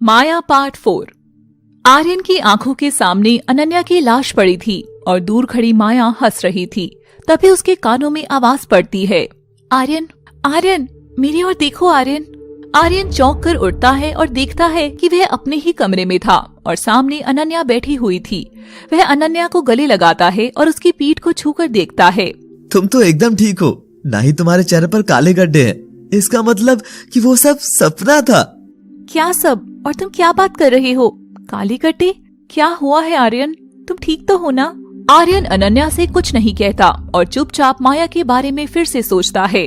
माया part 4। Aryan की आंखों के सामने अनन्या की लाश पड़ी थी और दूर खड़ी माया हंस रही थी। तभी उसके कानों में आवाज पड़ती है, आर्यन, आर्यन, मेरी ओर देखो आर्यन। आर्यन चौंक कर उठता है और देखता है कि वह अपने ही कमरे में था और सामने अनन्या बैठी हुई थी। वह अनन्या को गले लगाता है और उसकी पीठ को छूकर देखता है। तुम तो एकदम ठीक हो, ना ही तुम्हारे चेहरे पर काले गड्ढे हैं। इसका मतलब कि वो सब सपना था। क्या सब? और तुम क्या बात कर रहे हो? काली गड्ढे? क्या हुआ है आर्यन? तुम ठीक तो हो ना? आर्यन अनन्या से कुछ नहीं कहता और चुपचाप माया के बारे में फिर से सोचता है।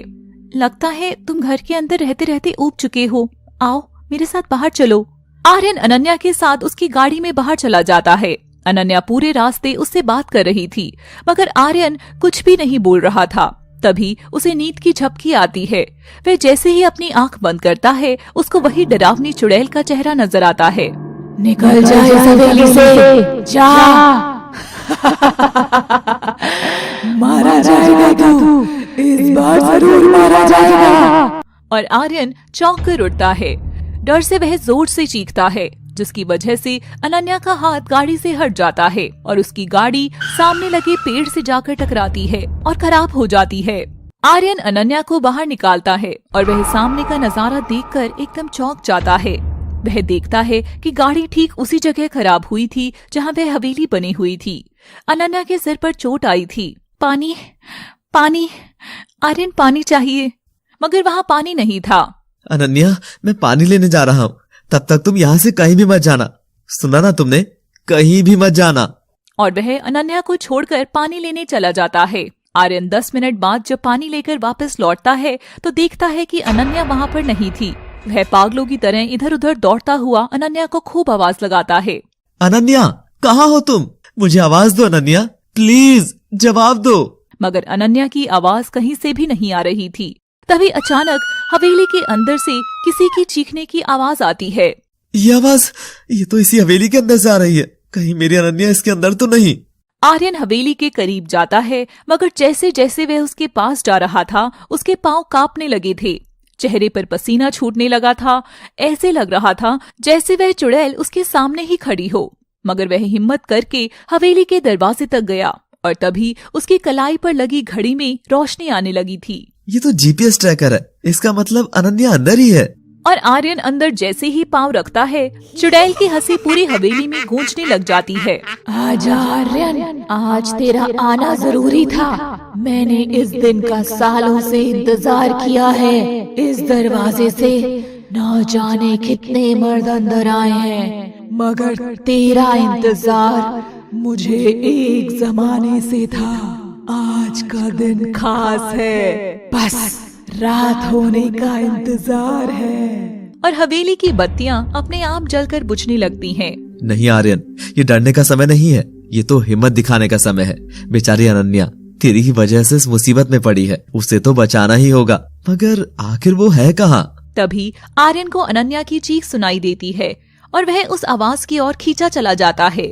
लगता है तुम घर के अंदर रहते रहते ऊब चुके हो। आओ मेरे साथ बाहर चलो। आर्यन अनन्या के साथ उसकी गाड़ी में बाहर चला जाता है। अनन्या पूरे रास्ते उससे बात कर रही थी, मगर आर्यन कुछ भी नहीं बोल रहा था। तभी उसे नींद की झपकी आती है। वह जैसे ही अपनी आंख बंद करता है, उसको वही डरावनी चुड़ैल का चेहरा नजर आता है। निकल जा इस हवेली से, जा। मारा जाएगा तू, इस बार जरूर मारा जाएगा। और आर्यन चौंक कर उठता है। डर से वह जोर से चीखता है, जिसकी वजह से अनन्या का हाथ गाड़ी से हट जाता है और उसकी गाड़ी सामने लगे पेड़ से जाकर टकराती है और खराब हो जाती है। आर्यन अनन्या को बाहर निकालता है और वह सामने का नजारा देखकर एकदम चौंक जाता है। वह देखता है कि गाड़ी ठीक उसी जगह खराब हुई थी जहां वह हवेली बनी हुई थी। अनन्या के सिर पर चोट आई थी। पानी, पानी, आर्यन पानी चाहिए, मगर वहाँ पानी नहीं था। अनन्या, मैं पानी लेने जा रहा हूँ, तब तक तुम यहाँ से कहीं भी मत जाना। सुना ना तुमने? कहीं भी मत जाना। और वह अनन्या को छोड़कर पानी लेने चला जाता है। आर्यन 10 मिनट बाद जब पानी लेकर वापस लौटता है तो देखता है कि अनन्या वहाँ पर नहीं थी। वह पागलों की तरह इधर उधर दौड़ता हुआ अनन्या को खूब आवाज लगाता है। अनन्या, कहाँ हो तुम? मुझे आवाज दो अनन्या, प्लीज जवाब दो। मगर अनन्या की आवाज कहीं से भी नहीं आ रही थी। तभी अचानक हवेली के अंदर से किसी की चीखने की आवाज आती है। ये आवाज, ये तो इसी हवेली के अंदर से आ रही है। कहीं मेरी अनन्या इसके अंदर तो नहीं? आर्यन हवेली के करीब जाता है, मगर जैसे जैसे वह उसके पास जा रहा था, उसके पांव कांपने लगे थे। चेहरे पर पसीना छूटने लगा था। ऐसे लग रहा था जैसे वह चुड़ैल उसके सामने ही खड़ी हो। मगर वह हिम्मत करके हवेली के दरवाजे तक गया और तभी उसकी कलाई पर लगी घड़ी में रोशनी आने लगी थी। ये तो जीपीएस ट्रैकर है, इसका मतलब अनन्या अंदर ही है। और आर्यन अंदर जैसे ही पांव रखता है, चुड़ैल की हंसी पूरी हवेली में गूंजने लग जाती है। आजा आर्यन, आज तेरा आना जरूरी था। मैंने इस दिन का सालों से इंतजार किया है। इस दरवाजे से न जाने कितने मर्द अंदर आए हैं, मगर तेरा इंतजार मुझे एक जमाने से था। आज का दिन खास है, बस रात होने का इंतजार है। और हवेली की बत्तियां अपने आप जलकर बुझने लगती हैं। नहीं आर्यन, ये डरने का समय नहीं है, ये तो हिम्मत दिखाने का समय है। बेचारी अनन्या तेरी ही वजह से इस मुसीबत में पड़ी है, उसे तो बचाना ही होगा। मगर आखिर वो है कहाँ? तभी आर्यन को अनन्या की चीख सुनाई देती है और वह उस आवाज की ओर खींचा चला जाता है।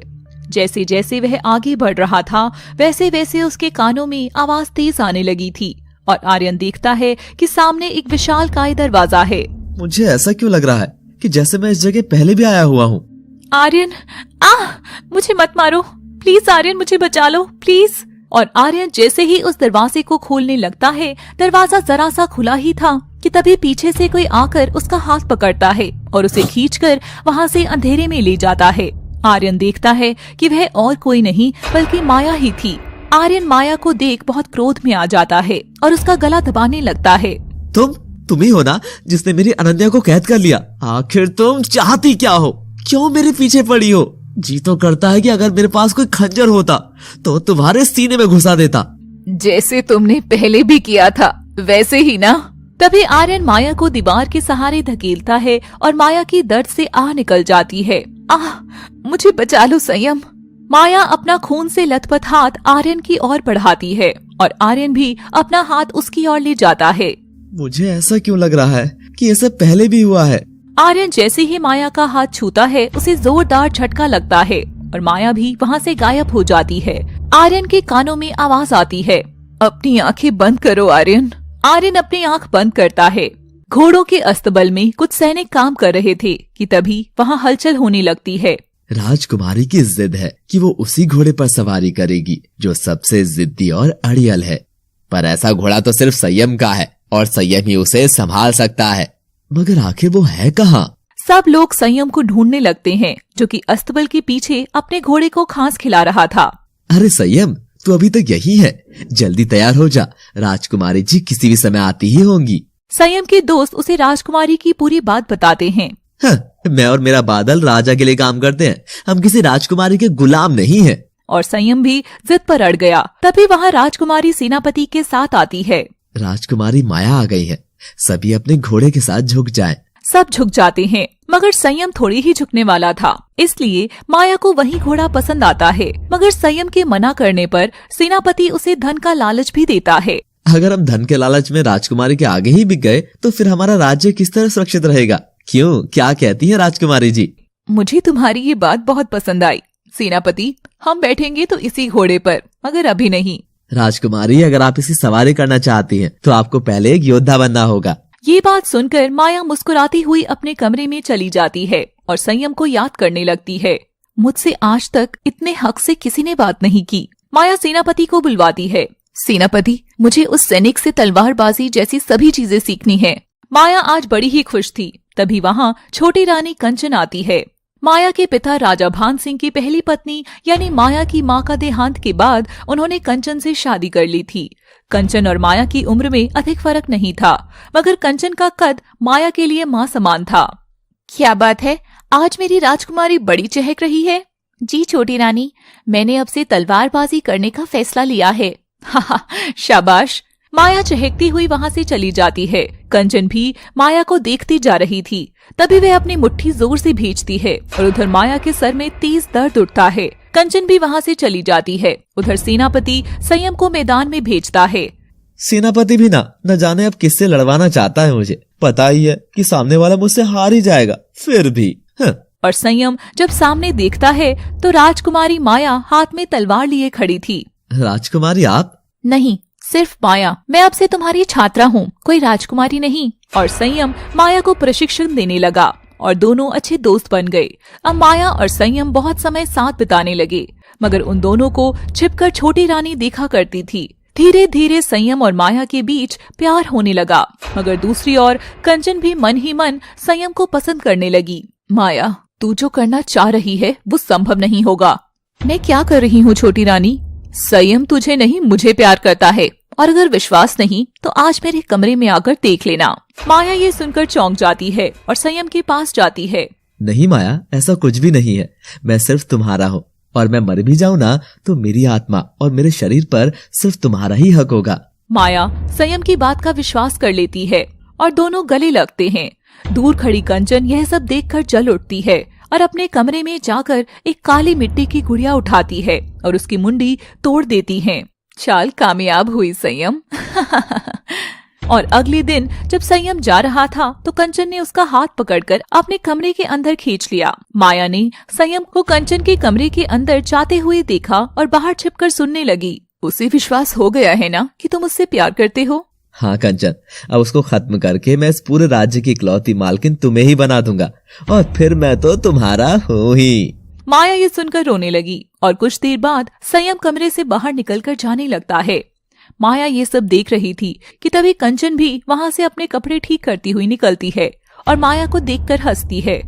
जैसे जैसे वह आगे बढ़ रहा था, वैसे वैसे उसके कानों में आवाज तेज आने लगी थी और आर्यन देखता है कि सामने एक विशालकाय दरवाजा है। मुझे ऐसा क्यों लग रहा है कि जैसे मैं इस जगह पहले भी आया हुआ हूँ। आर्यन, मुझे मत मारो प्लीज। आर्यन, मुझे बचा लो प्लीज। और आर्यन जैसे ही उस दरवाजे को खोलने लगता है, दरवाजा जरा सा खुला ही था कि तभी पीछे से कोई आकर उसका हाथ पकड़ता है और उसे खींचकर वहाँ से अंधेरे में ले जाता है। आर्यन देखता है कि वह और कोई नहीं बल्कि माया ही थी। आर्यन माया को देख बहुत क्रोध में आ जाता है और उसका गला दबाने लगता है। तुम ही हो ना जिसने मेरी अनन्या को कैद कर लिया? आखिर तुम चाहती क्या हो? क्यों मेरे पीछे पड़ी हो? जी तो करता है कि अगर मेरे पास कोई खंजर होता तो तुम्हारे सीने में घुसा देता, जैसे तुमने पहले भी किया था वैसे ही ना। तभी आर्यन माया को दीवार के सहारे धकेलता है और माया की दर्द से आह निकल जाती है। मुझे बचा लो संयम। माया अपना खून से लथपथ हाथ आर्यन की ओर बढ़ाती है और आर्यन भी अपना हाथ उसकी ओर ले जाता है। मुझे ऐसा क्यों लग रहा है कि ये सब पहले भी हुआ है। आर्यन जैसे ही माया का हाथ छूता है, उसे जोरदार झटका लगता है और माया भी वहाँ से गायब हो जाती है। आर्यन के कानों में आवाज आती है, अपनी आंखें बंद करो आर्यन। आर्यन अपनी आंख बंद करता है। घोड़ों के अस्तबल में कुछ सैनिक काम कर रहे थे कि तभी वहाँ हलचल होने लगती है। राजकुमारी की जिद है कि वो उसी घोड़े पर सवारी करेगी जो सबसे जिद्दी और अड़ियल है। पर ऐसा घोड़ा तो सिर्फ संयम का है और संयम ही उसे संभाल सकता है। मगर आखिर वो है कहाँ? सब लोग संयम को ढूंढने लगते हैं, जो कि अस्तबल के पीछे अपने घोड़े को घास खिला रहा था। अरे संयम, तू अभी तक यही है? जल्दी तैयार हो जा, राजकुमारी जी किसी भी समय आती ही होंगी। संयम के दोस्त उसे राजकुमारी की पूरी बात बताते हैं। मैं और मेरा बादल राजा के लिए काम करते हैं, हम किसी राजकुमारी के गुलाम नहीं हैं। और संयम भी जिद पर अड़ गया। तभी वहाँ राजकुमारी सेनापति के साथ आती है। राजकुमारी माया आ गई है, सभी अपने घोड़े के साथ झुक जाएं। सब झुक जाते हैं, मगर संयम थोड़ी ही झुकने वाला था, इसलिए माया को वही घोड़ा पसंद आता है। मगर संयम के मना करने पर सेनापति उसे धन का लालच भी देता है। अगर हम धन के लालच में राजकुमारी के आगे ही बिक गए तो फिर हमारा राज्य किस तरह सुरक्षित रहेगा? क्यों, क्या कहती है राजकुमारी जी? मुझे तुम्हारी ये बात बहुत पसंद आई सेनापति। हम बैठेंगे तो इसी घोड़े पर, मगर अभी नहीं। राजकुमारी, अगर आप इसी सवारी करना चाहती हैं तो आपको पहले एक योद्धा बनना होगा। ये बात सुनकर माया मुस्कुराती हुई अपने कमरे में चली जाती है और संयम को याद करने लगती है। मुझसे आज तक इतने हक से किसी ने बात नहीं की। माया सेनापति को बुलवाती है। सेनापति, मुझे उस सैनिक से तलवारबाजी जैसी सभी चीजें सीखनी है। माया आज बड़ी ही खुश थी। तभी वहाँ छोटी रानी कंचन आती है। माया के पिता राजा भान सिंह की पहली पत्नी यानी माया की माँ का देहांत के बाद उन्होंने कंचन से शादी कर ली थी। कंचन और माया की उम्र में अधिक फर्क नहीं था, मगर कंचन का कद माया के लिए माँ समान था। क्या बात है, आज मेरी राजकुमारी बड़ी चहक रही है। जी छोटी रानी, मैंने अब से तलवारबाजी करने का फैसला लिया है। शाबाश। माया चहकती हुई वहाँ से चली जाती है। कंचन भी माया को देखती जा रही थी। तभी वह अपनी मुट्ठी जोर से भींचती है और उधर माया के सर में तेज दर्द उठता है। कंचन भी वहाँ से चली जाती है। उधर सेनापति संयम को मैदान में भेजता है। सेनापति भी न जाने अब किससे लड़वाना चाहता है। मुझे पता ही है कि सामने वाला मुझसे हार ही जाएगा, फिर भी। और संयम जब सामने देखता है तो राजकुमारी माया हाथ में तलवार लिए खड़ी थी। राजकुमारी आप? नहीं, सिर्फ माया। मैं अब से तुम्हारी छात्रा हूँ, कोई राजकुमारी नहीं। और संयम माया को प्रशिक्षण देने लगा और दोनों अच्छे दोस्त बन गए। अब माया और संयम बहुत समय साथ बिताने लगे, मगर उन दोनों को छिपकर छोटी रानी देखा करती थी। धीरे धीरे संयम और माया के बीच प्यार होने लगा, मगर दूसरी ओर कंचन भी मन ही मन संयम को पसंद करने लगी। माया, तू जो करना चाह रही है वो संभव नहीं होगा। मैं क्या कर रही हूँ छोटी रानी? संयम तुझे नहीं मुझे प्यार करता है, और अगर विश्वास नहीं तो आज मेरे कमरे में आकर देख लेना। माया ये सुनकर चौंक जाती है और संयम के पास जाती है। नहीं माया, ऐसा कुछ भी नहीं है। मैं सिर्फ तुम्हारा हूँ, और मैं मर भी जाऊँ ना तो मेरी आत्मा और मेरे शरीर पर सिर्फ तुम्हारा ही हक होगा। माया संयम की बात का विश्वास कर लेती है और दोनों गले लगते हैं। दूर खड़ी कंचन यह सब देखकर जल उठती है और अपने कमरे में जाकर एक काली मिट्टी की गुड़िया उठाती है और उसकी मुंडी तोड़ देती है। चाल कामयाब हुई संयम। और अगले दिन जब संयम जा रहा था तो कंचन ने उसका हाथ पकड़कर अपने कमरे के अंदर खींच लिया। माया ने संयम को कंचन के कमरे के अंदर जाते हुए देखा और बाहर छिपकर सुनने लगी। उसे विश्वास हो गया है ना कि तुम उससे प्यार करते हो? हाँ कंचन, अब उसको खत्म करके मैं इस पूरे राज्य की इकलौती मालकिन तुम्हें ही बना दूंगा, और फिर मैं तो तुम्हारा हूँ ही। माया ये सुनकर रोने लगी और कुछ देर बाद संयम कमरे से बाहर निकलकर जाने लगता है। माया ये सब देख रही थी कि तभी कंचन भी वहाँ से अपने कपड़े ठीक करती हुई निकलती है और माया को देखकर हंसती है।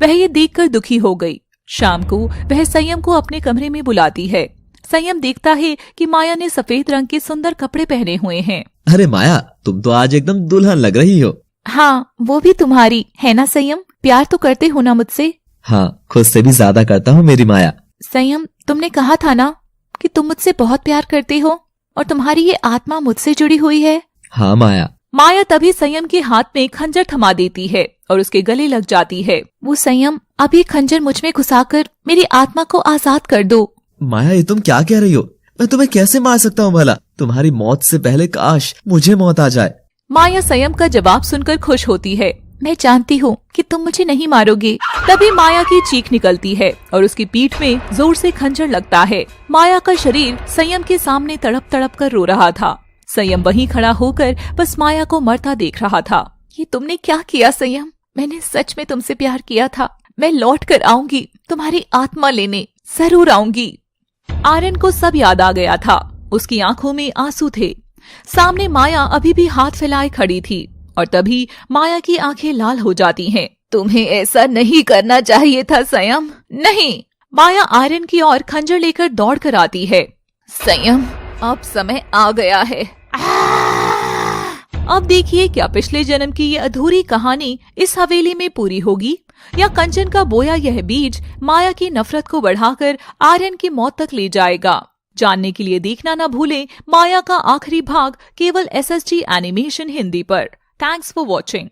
वह ये देखकर दुखी हो गई। शाम को वह संयम को अपने कमरे में बुलाती है। संयम देखता है कि माया ने सफेद रंग के सुंदर कपड़े पहने हुए हैं। अरे माया, तुम तो आज एकदम दुल्हन लग रही हो। हाँ, वो भी तुम्हारी है ना संयम? प्यार तो करते हो ना मुझसे? हाँ, खुद से भी ज्यादा करता हूँ मेरी माया। संयम, तुमने कहा था ना कि तुम मुझसे बहुत प्यार करते हो और तुम्हारी ये आत्मा मुझसे जुड़ी हुई है। हाँ माया। माया तभी संयम के हाथ में खंजर थमा देती है और उसके गले लग जाती है। वो संयम, अब ये खंजर मुझ में घुसाकर मेरी आत्मा को आजाद कर दो। माया, ये तुम क्या कह रही हो? मैं तुम्हें कैसे मार सकता हूँ भला? तुम्हारी मौत से पहले काश मुझे मौत आ जाए। माया संयम का जवाब सुनकर खुश होती है। मैं जानती हूँ कि तुम मुझे नहीं मारोगे। तभी माया की चीख निकलती है और उसकी पीठ में जोर से खंजर लगता है। माया का शरीर संयम के सामने तड़प तड़प कर रो रहा था। संयम वहीं खड़ा होकर बस माया को मरता देख रहा था। ये तुमने क्या किया संयम? मैंने सच में तुमसे प्यार किया था। मैं लौट कर आऊंगी, तुम्हारी आत्मा लेने जरूर आऊंगी। आर्यन को सब याद आ गया था। उसकी आंखों में आंसू थे। सामने माया अभी भी हाथ फैलाए खड़ी थी और तभी माया की आंखें लाल हो जाती हैं। तुम्हें ऐसा नहीं करना चाहिए था संयम। नहीं। माया आर्यन की ओर खंजर लेकर दौड़ कर आती है। संयम, अब समय आ गया है। अब देखिए क्या पिछले जन्म की ये अधूरी कहानी इस हवेली में पूरी होगी या कंचन का बोया यह बीज माया की नफरत को बढ़ाकर आर्यन की मौत तक ले जाएगा। जानने के लिए देखना न भूलें माया का आखिरी भाग केवल SSG एनिमेशन हिंदी पर। Thanks for watching.